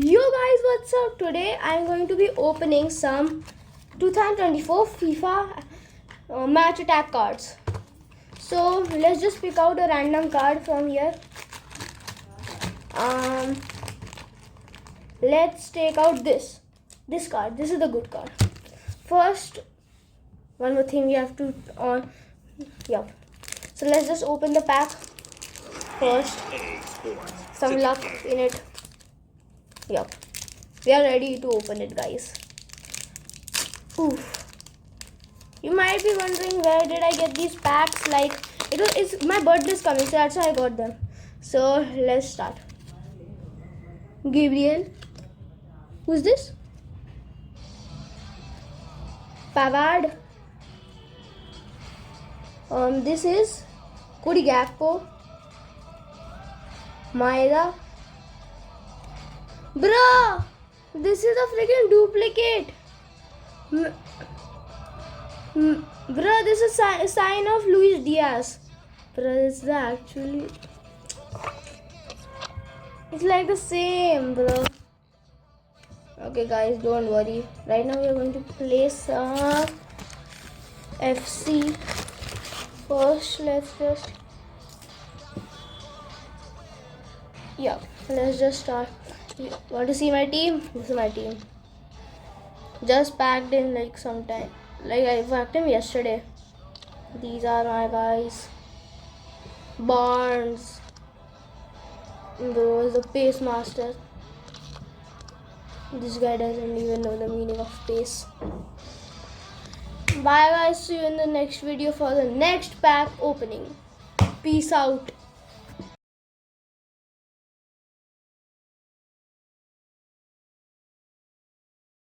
Yo guys, what's up? Today I'm going to be opening some 2024 FIFA match attack cards. So let's just pick out a random card from here. Let's take out this card. This is the good card. First, one more thing we have to on. Yep. So let's just open the pack first. Some luck in it. Yup, we are ready to open it, guys. Oof. You might be wondering where did I get these packs? Like it's my birthday is coming, so that's why I got them. So let's start. Gabriel, who's this? Pavard. This is Cody Gakpo. Maeda. Bruh, this is a freaking duplicate. Bruh, this is a sign of Luis Diaz. Bruh, it's actually. It's like the same, bro. Okay, guys, don't worry. Right now, we are going to play some FC. First, let's just. Yeah, let's just start. Want to see my team? This is my team. Just packed in like sometime. Like I packed him yesterday. These are my guys. Barnes. Bro is the pace master. This guy doesn't even know the meaning of pace. Bye guys. See you in the next video for the next pack opening. Peace out.